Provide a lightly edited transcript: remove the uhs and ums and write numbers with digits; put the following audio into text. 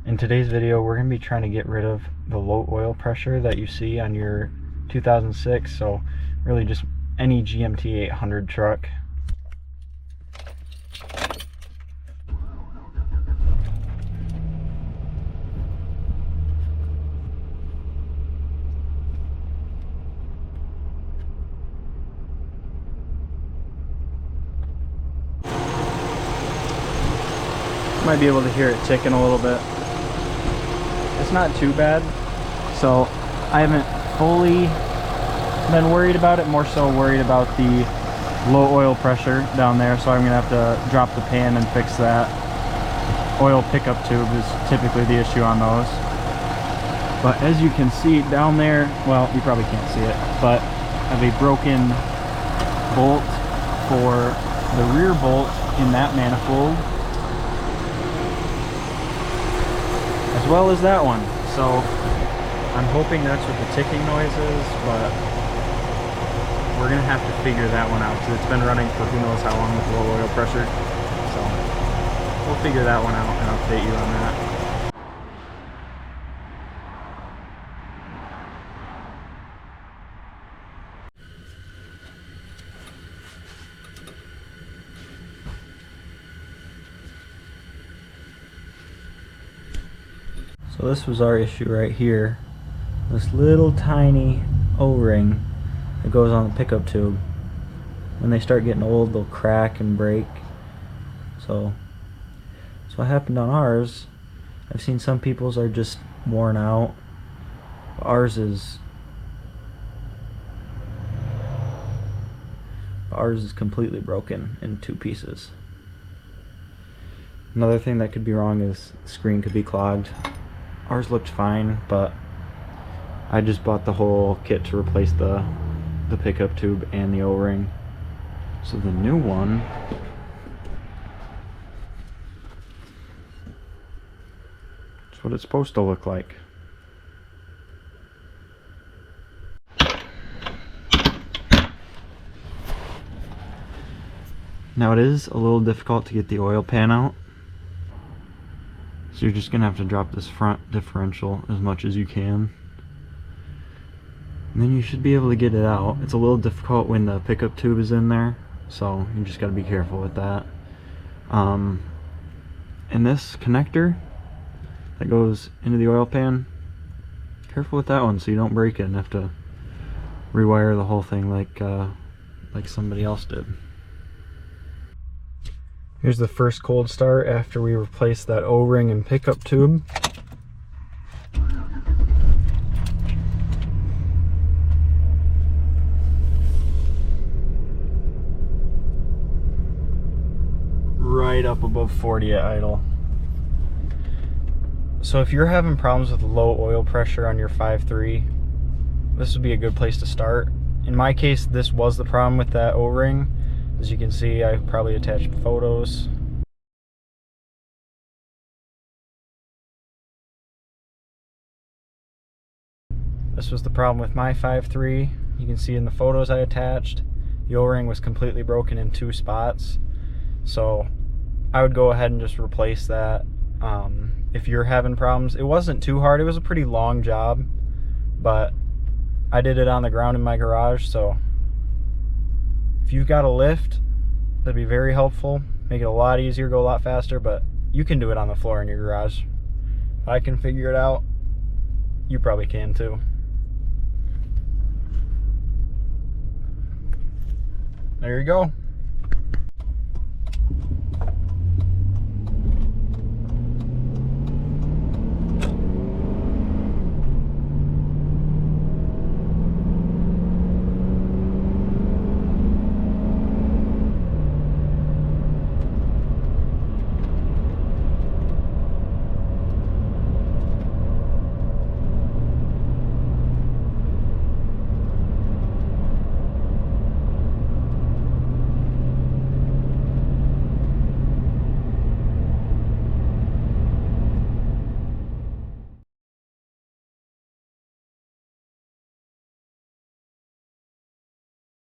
In today's video, we're going to be trying to get rid of the low oil pressure that you see on your 2006, so really just any GMT 800 truck. Might be able to hear it ticking a little bit. It's not too bad, so I haven't fully been worried about it, more so worried about the low oil pressure down there, so I'm gonna have to drop the pan and fix that. Oil pickup tube is typically the issue on those. But as you can see down there, well, you probably can't see it, but I have a broken bolt for the rear bolt in that manifold, as well as that one. So I'm hoping that's what the ticking noise is, but we're gonna have to figure that one out because it's been running for who knows how long with low oil pressure. So we'll figure that one out and update you on that. So this was our issue right here. This little tiny O-ring that goes on the pickup tube. When they start getting old, they'll crack and break. So that's what happened on ours. I've seen some people's are just worn out. Ours is completely broken in two pieces. Another thing that could be wrong is the screen could be clogged. Ours looked fine, but I just bought the whole kit to replace the pickup tube and the O-ring. So the new one is what it's supposed to look like. Now it is a little difficult to get the oil pan out, so you're just gonna have to drop this front differential as much as you can, and then you should be able to get it out. It's a little difficult when the pickup tube is in there, so you just gotta be careful with that. And this connector that goes into the oil pan, careful with that one so you don't break it and have to rewire the whole thing like somebody else did. Here's the first cold start after we replaced that O-ring and pickup tube. Right up above 40 at idle. So if you're having problems with low oil pressure on your 5.3, this would be a good place to start. In my case, this was the problem with that O-ring. As you can see, I probably attached photos. This was the problem with my 5.3. You can see in the photos I attached, the O-ring was completely broken in two spots. So I would go ahead and just replace that. If you're having problems, it wasn't too hard. It was a pretty long job, but I did it on the ground in my garage, so if you've got a lift, that'd be very helpful. Make it a lot easier, go a lot faster, but you can do it on the floor in your garage. If I can figure it out, you probably can too. There you go.